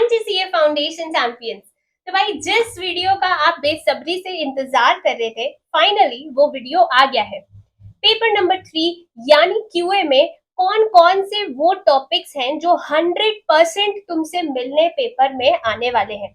जी CA foundation champions. तो भाई जिस वीडियो का आप बेसब्री से इंतजार कर रहे थे, फाइनली वो वीडियो आ गया है। पेपर नंबर 3 यानी क्यूए में कौन कौन से वो टॉपिक्स हैं जो 100% तुमसे मिलने पेपर में आने वाले हैं।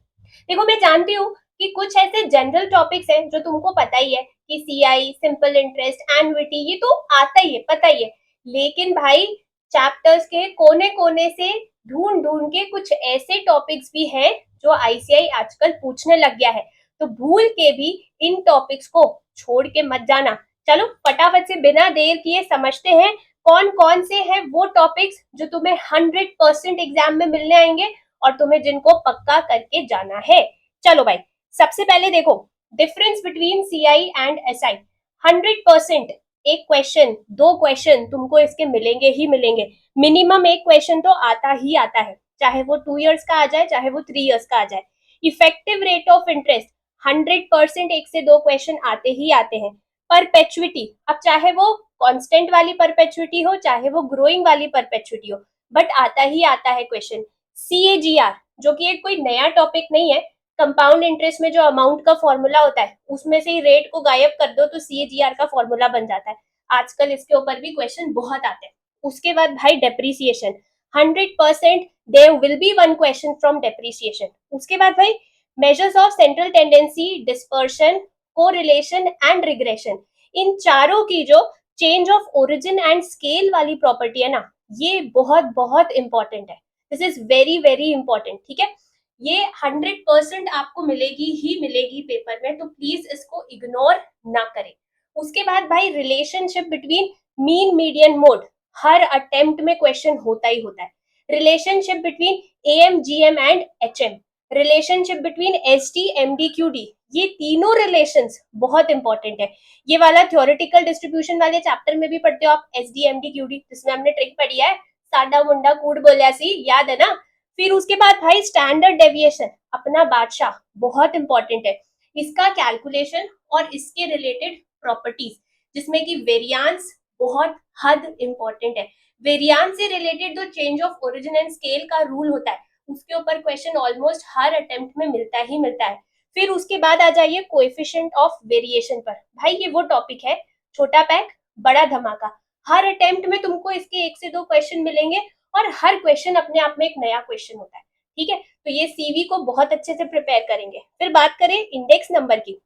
देखो, मैं जानती हूँ कि कुछ ऐसे जनरल टॉपिक्स हैं जो तुमको पता ही है कि सीआई, सिंपल इंटरेस्ट, एनुइटी, ये तो आता ही है, पता ही है। लेकिन भाई चैप्टर्स के कोने कोने से ढूंढ ढूंढ के कुछ ऐसे टॉपिक्स भी हैं जो आईसीआई आजकल पूछने लग गया है। तो भूल के भी इन टॉपिक्स को छोड़ के मत जाना। चलो फटाफट से बिना देर किए समझते हैं कौन कौन से हैं वो टॉपिक्स जो तुम्हें 100% एग्जाम में मिलने आएंगे और तुम्हें जिनको पक्का करके जाना है। चलो भाई, सबसे पहले देखो, difference between CI and SI. 100% एक क्वेश्चन, दो क्वेश्चन तुमको इसके मिलेंगे ही मिलेंगे। मिनिमम एक क्वेश्चन तो आता ही आता है, चाहे वो 2 इयर्स का आ जाए, चाहे वो 3 इयर्स का आ जाए। इफेक्टिव रेट ऑफ इंटरेस्ट 100% एक से दो क्वेश्चन आते ही आते हैं। परपेचुइटी, अब चाहे वो कांस्टेंट वाली परपेचुइटी हो, चाहे वो ग्रोइंग वाली परपेचुइटी हो, बट आता ही आता है क्वेश्चन। सीएजीआर, जो कि एक कोई नया टॉपिक नहीं है। कंपाउंड इंटरेस्ट में जो अमाउंट का फॉर्मूला होता है उसमें से ही रेट को गायब कर दो तो सीएजीआर का फॉर्मूला बन जाता है। आजकल इसके ऊपर भी क्वेश्चन बहुत आते हैं। उसके बाद भाई depreciation, 100% there will be one question from depreciation. उसके बाद भाई measures of central tendency, dispersion, correlation and regression. इन चारों की जो change of origin and scale वाली प्रॉपर्टी है ना, ये बहुत बहुत इंपॉर्टेंट है। This is very very important, ठीक है। ये 100% आपको मिलेगी ही मिलेगी पेपर में, तो प्लीज इसको इग्नोर ना करें। उसके बाद भाई relationship between mean, median, mode, हर अटेम्प्ट में क्वेश्चन होता ही होता है। Relationship between AM, GM and HM, relationship between SD, MD, QD, ये तीनों रिलेशंस बहुत इंपॉर्टेंट है। ये वाला थ्योरेटिकल डिस्ट्रीब्यूशन वाले चैप्टर में भी पढ़ते हो आप, एसडी, एमडी, क्यूडी, जिसमें हमने ट्रिक पढ़ी है, साडा मुंडा कूड़ बोलिया सी, याद है ना। फिर उसके बाद भाई स्टैंडर्ड डेविएशन, अपना बादशाह, बहुत इंपॉर्टेंट है। इसका कैलकुलेशन और इसके रिलेटेड प्रॉपर्टीज, जिसमें कि वेरियांस बहुत हद इंपॉर्टेंट है। वेरियांस से रिलेटेड जो change of origin and scale का रूल होता है, उसके ऊपर क्वेश्चन ऑलमोस्ट हर अटेम्प्ट में मिलता ही मिलता है। फिर उसके बाद आ जाइए कोएफिशिएंट ऑफ वेरिएशन पर। भाई ये वो टॉपिक है, छोटा पैक बड़ा धमाका। हर अटेम्प्ट में तुमको इसके एक से दो क्वेश्चन मिलेंगे और हर क्वेश्चन अपने आप में एक नया क्वेश्चन होता है, ठीक है। तो ये सीवी को बहुत अच्छे से प्रिपेयर करेंगे। फिर बात करें इंडेक्स नंबर की,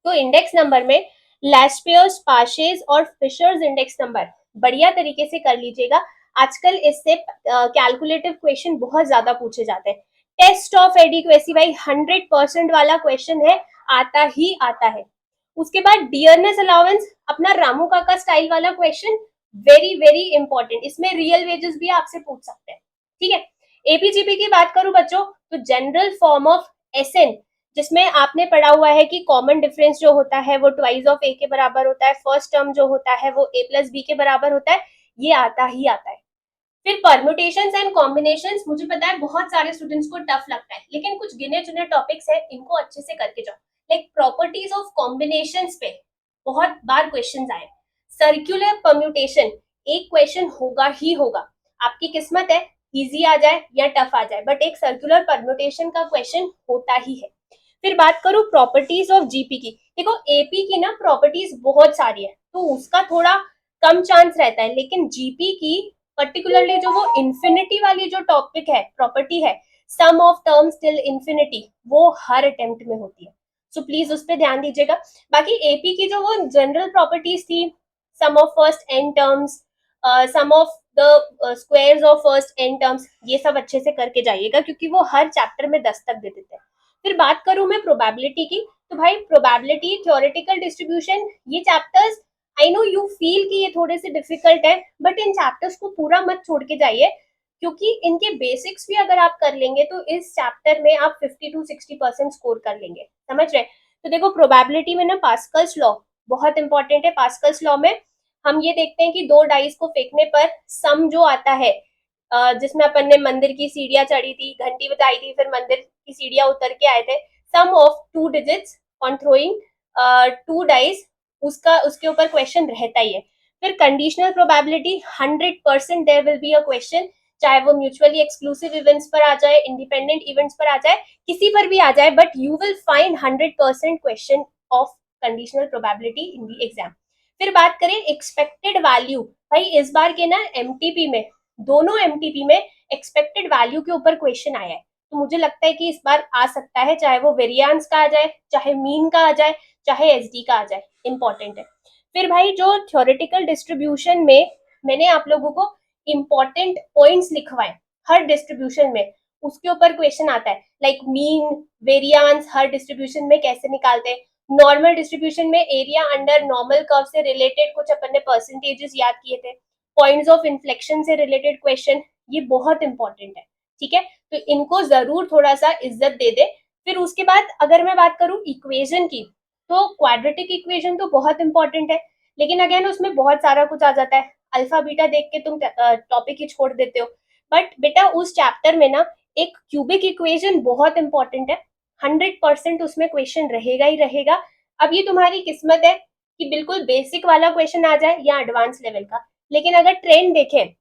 तो इंडेक्स नंबर में लैस्पियर्स, पाशेस और फिशर्स इंडेक्स नंबर बढ़िया तरीके से कर लीजिएगा। आजकल इससे कैलकुलेटिव क्वेश्चन बहुत ज्यादा पूछे जाते हैं। टेस्ट ऑफ एडिक्वेसी भाई 100% वाला क्वेश्चन है, आता ही आता है। उसके बाद डियरनेस अलाउंस, अपना रामू काका स्टाइल वाला क्वेश्चन, वेरी वेरी इंपॉर्टेंट। इसमें रियल वेजेस भी आपसे पूछ सकते हैं, ठीक है। एपीजीपी की बात करूं बच्चों, तो जनरल फॉर्म ऑफ एसएन, जिसमें आपने पढ़ा हुआ है कि कॉमन डिफरेंस जो होता है वो ट्वाइस ऑफ ए के बराबर होता है, फर्स्ट टर्म जो होता है वो ए प्लस बी के बराबर होता है, ये आता ही आता है। फिर परम्यूटेशंस एंड कॉम्बिनेशंस, मुझे पता है बहुत सारे स्टूडेंट्स को टफ लगता है, लेकिन कुछ गिने चुने टॉपिक्स है, इनको अच्छे से करके जाओ। लाइक प्रॉपर्टीज ऑफ कॉम्बिनेशंस पे बहुत बार क्वेश्चंस आए। सर्कुलर परम्यूटेशन, एक क्वेश्चन होगा ही होगा, आपकी किस्मत है इजी आ जाए या टफ आ जाए, बट एक सर्कुलर परम्यूटेशन का क्वेश्चन होता ही है। फिर बात करूं प्रॉपर्टीज ऑफ जीपी की, देखो एपी की ना प्रॉपर्टीज बहुत सारी है, तो उसका थोड़ा कम चांस रहता है, लेकिन जीपी की पर्टिकुलरली जो वो इंफिनिटी वाली जो टॉपिक है, प्रॉपर्टी है, सम ऑफ टर्म्स टिल इंफिनिटी, वो हर अटेम्प्ट में होती है। सो प्लीज उस पर ध्यान दीजिएगा। बाकी एपी की जो वो जनरल प्रॉपर्टीज थी, sum of first n terms, sum of the squares of first n terms, ये सब अच्छे से करके जाइएगा, क्योंकि वो हर चैप्टर में दस्तक दे देते हैं। फिर बात करूं मैं प्रोबेबिलिटी की, तो भाई प्रोबेबिलिटी, थ्योरेटिकल डिस्ट्रीब्यूशन, ये chapters I know you feel कि ये थोड़े से डिफिकल्ट है, बट इन चैप्टर्स को पूरा मत छोड़ के जाइए, क्योंकि इनके बेसिक्स भी अगर आप कर लेंगे तो इस चैप्टर में आप 50 to 60% स्कोर कर लेंगे, समझ रहे। तो देखो प्रोबेबिलिटी में ना पास्कल्स लॉ बहुत इंपॉर्टेंट है। पास्कल्स लॉ में हम ये देखते हैं कि दो डाइस को फेंकने पर सम जो आता है, जिसमें अपन ने मंदिर की सीढ़ियां चढ़ी थी, घंटी बजाई थी, फिर मंदिर की सीढ़ियां उतर के आए थे, sum of two digits on throwing two dice, उसका उसके ऊपर क्वेश्चन रहता ही है। फिर conditional probability 100% there will be a question, चाहे वो म्यूचुअली एक्सक्लूसिव इवेंट्स पर आ जाए, इंडिपेंडेंट इवेंट्स पर आ जाए, किसी पर भी आ जाए, but you will find 100% question of conditional probability in the exam. फिर बात करें एक्सपेक्टेड वैल्यू, भाई इस बार के ना एमटीपी में, दोनों एमटीपी में एक्सपेक्टेड वैल्यू के ऊपर क्वेश्चन आया है, तो मुझे लगता है कि इस बार आ सकता है, चाहे वो वेरिएंस का आ जाए, चाहे मीन का आ जाए, चाहे एसडी का आ जाए, इंपॉर्टेंट है। फिर भाई जो थ्योरेटिकल डिस्ट्रीब्यूशन में मैंने आप लोगों को इंपॉर्टेंट पॉइंट्स लिखवाए हर डिस्ट्रीब्यूशन में, उसके ऊपर क्वेश्चन आता है, लाइक मीन, वेरिएंस हर डिस्ट्रीब्यूशन में कैसे निकालते हैं, नॉर्मल डिस्ट्रीब्यूशन में एरिया अंडर नॉर्मल कर्व से रिलेटेड कुछ अपन ने परसेंटेजेस याद किए थे, पॉइंट्स ऑफ इन्फ्लेक्शन से रिलेटेड क्वेश्चन, ये बहुत इंपॉर्टेंट है, ठीक है, तो इनको जरूर थोड़ा सा इज्जत दे दे। फिर उसके बाद अगर मैं बात करूं इक्वेशन की, तो क्वाड्रेटिक इक्वेशन तो बहुत इंपॉर्टेंट है, लेकिन अगेन उसमें बहुत सारा कुछ आ जाता है, अल्फा बीटा देख के तुम टॉपिक ही छोड़ देते हो, बट बेटा उस चैप्टर में ना एक क्यूबिक इक्वेशन बहुत इंपॉर्टेंट है, 100% उसमें क्वेश्चन रहेगा ही रहेगा। अब ये तुम्हारी किस्मत है कि बिल्कुल बेसिक वाला क्वेश्चन आ जाए या एडवांस लेवल का, लेकिन अगर ट्रेंड देखें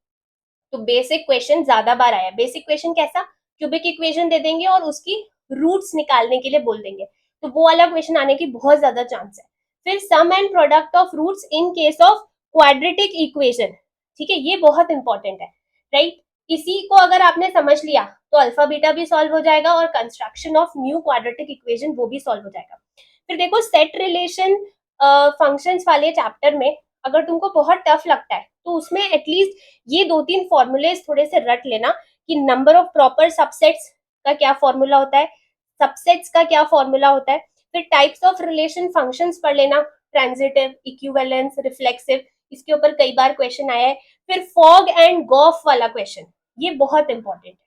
तो बेसिक क्वेश्चन ज्यादा बार आया। बेसिक क्वेश्चन कैसा, क्यूबिक इक्वेशन दे देंगे और उसकी रूट्स निकालने के लिए बोल देंगे, तो वो वाला क्वेश्चन आने की बहुत ज्यादा चांस है। फिर sum and product of roots in case of quadratic equation, ठीक है, ये बहुत इंपॉर्टेंट है, राइट। इसी को अगर आपने समझ लिया तो अल्फा बीटा भी सॉल्व हो जाएगा और construction of new quadratic equation वो भी सॉल्व हो जाएगा। फिर देखो सेट रिलेशन फंक्शंस वाले चैप्टर में अगर तुमको बहुत टफ लगता है तो उसमें एटलीस्ट ये 2-3 फॉर्मूलेज थोड़े से रट लेना कि नंबर ऑफ प्रॉपर सबसेट्स का क्या फॉर्मूला होता है, सबसेट्स का क्या फॉर्मूला होता है, फिर टाइप्स ऑफ रिलेशन फंक्शंस पढ़ लेना, ट्रांजिटिव, इक्विवेलेंस, रिफ्लेक्सिव, इसके ऊपर कई बार क्वेश्चन आया है। फिर फॉग एंड गॉफ वाला क्वेश्चन, ये बहुत इंपॉर्टेंट है।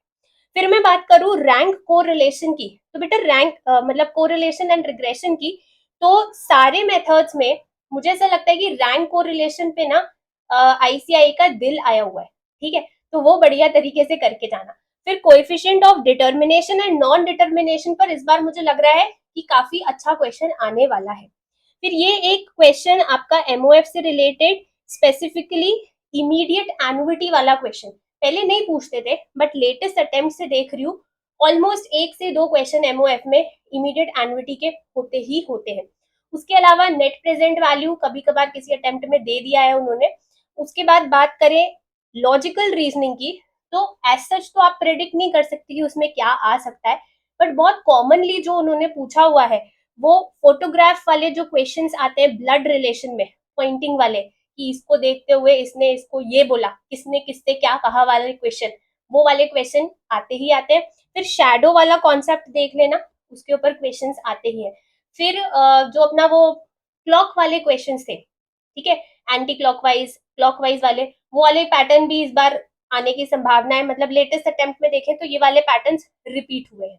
फिर मैं बात करूं रैंक कोरिलेशन की, तो बेटा रैंक मतलब कोरिलेशन एंड रिग्रेशन की, तो सारे मेथड्स में मुझे ऐसा लगता है कि रैंक कोरिलेशन पे ना आईसीआई का दिल आया हुआ है, ठीक है, तो वो बढ़िया तरीके से करके जाना। फिर coefficient of determination and non determination पर इस बार मुझे लग रहा है कि काफी अच्छा क्वेश्चन आने वाला है। फिर ये एक क्वेश्चन आपका एमओएफ से रिलेटेड, स्पेसिफिकली इमीडिएट एनुइटी वाला क्वेश्चन पहले नहीं पूछते थे, बट लेटेस्ट अटेम्प्ट से देख रही हूँ ऑलमोस्ट 1 से 2 क्वेश्चन एमओएफ में इमीडिएट एनुइटी के होते ही होते हैं। उसके अलावा नेट प्रेजेंट वैल्यू कभी कभार किसी अटेम्प्ट में दे दिया है उन्होंने। उसके बाद बात करें लॉजिकल रीजनिंग की, तो एज सच तो आप प्रेडिक्ट नहीं कर सकते कि उसमें क्या आ सकता है, बट बहुत कॉमनली जो उन्होंने पूछा हुआ है वो फोटोग्राफ वाले जो क्वेश्चंस आते हैं ब्लड रिलेशन में, पॉइंटिंग वाले, कि इसको देखते हुए इसने इसको ये बोला, किसने किससे क्या कहा वाले क्वेश्चन, वो वाले क्वेश्चन आते ही आते हैं। फिर शैडो वाला कॉन्सेप्ट देख लेना, उसके ऊपर क्वेश्चंस आते ही है। फिर जो अपना वो क्लॉक वाले क्वेश्चंस थे, ठीक है, एंटी क्लॉकवाइज क्लॉकवाइज वाले, वो वाले पैटर्न भी इस बार आने की संभावना है, मतलब लेटेस्ट अटेम्प्ट में देखें तो ये वाले पैटर्न्स रिपीट हुए हैं,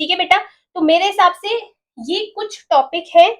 ठीक है बेटा। तो मेरे हिसाब से ये कुछ टॉपिक है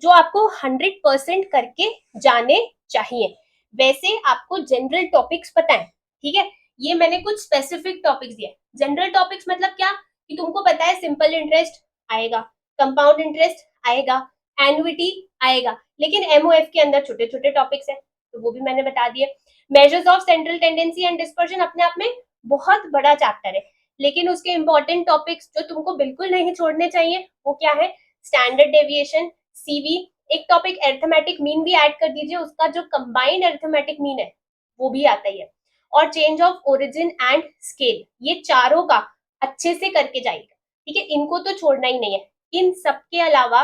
जो आपको 100% करके जाने चाहिए। वैसे आपको जनरल टॉपिक्स पता है, ठीक है, ये मैंने कुछ स्पेसिफिक टॉपिक्स दिए। जनरल टॉपिक्स मतलब क्या, कि तुमको पता है सिंपल इंटरेस्ट आएगा, कंपाउंड इंटरेस्ट आएगा, एनुइटी आएगा, लेकिन एमओएफ के अंदर छोटे छोटे टॉपिक्स हैं, तो वो भी मैंने बता दिए। Measures of central tendency and dispersion अपने आप में बहुत बड़ा चैप्टर है, लेकिन उसके इंपॉर्टेंट टॉपिक्स जो तुमको बिल्कुल नहीं छोड़ने चाहिए वो क्या है, स्टैंडर्ड डेविएशन, सीवी, एक टॉपिक अरिथमेटिक मीन भी ऐड कर दीजिए, उसका जो कंबाइंड अरिथमेटिक मीन है वो भी आता ही है, और change of origin and scale, ये चारों का अच्छे से करके जाइएगा, ठीक है, इनको तो छोड़ना ही नहीं है। इन सबके अलावा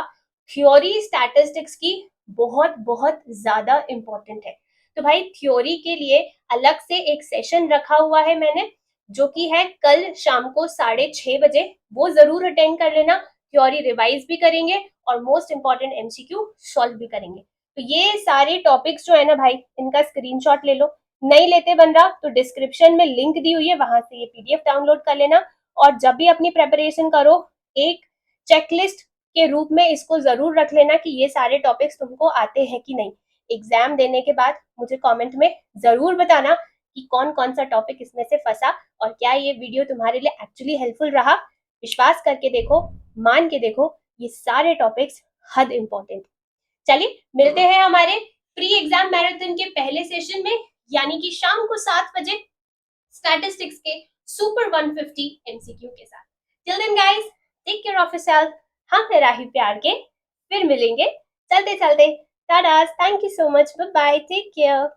थ्योरी स्टैटिस्टिक्स की बहुत बहुत ज्यादा इंपॉर्टेंट है, तो भाई थ्योरी के लिए अलग से एक सेशन रखा हुआ है मैंने, जो कि है कल शाम को 6:30 बजे, वो जरूर अटेंड कर लेना। थ्योरी रिवाइज भी करेंगे और मोस्ट इंपॉर्टेंट एमसीक्यू सॉल्व भी करेंगे। तो ये सारे टॉपिक्स जो है ना भाई, इनका स्क्रीनशॉट ले लो, नहीं लेते बन रहा तो डिस्क्रिप्शन में लिंक दी हुई है, वहां से ये पीडीएफ डाउनलोड कर लेना, और जब भी अपनी प्रेपरेशन करो एक चेकलिस्ट के रूप में इसको जरूर रख लेना कि ये सारे टॉपिक्स तुमको आते हैं कि नहीं। एग्जाम देने के बाद मुझे कमेंट में जरूर बताना कि कौन कौन सा टॉपिक इसमें से फंसा और क्या ये वीडियो तुम्हारे लिए एक्चुअली हेल्पफुल रहा। विश्वास करके देखो, मान के देखो, ये सारे टॉपिक्स हद इंपॉर्टेंट। चलिए मिलते हैं हमारे प्री एग्जाम मैराथन के पहले सेशन में, यानी कि शाम को 7 बजे। स्टैटिस्टिक्स के सुपर 150 एमसीक्यू के साथ। Till then guys, take care of yourself. हम है राही प्यार के, फिर मिलेंगे चलते चलते। टाटा, thank you so much, bye bye, take care.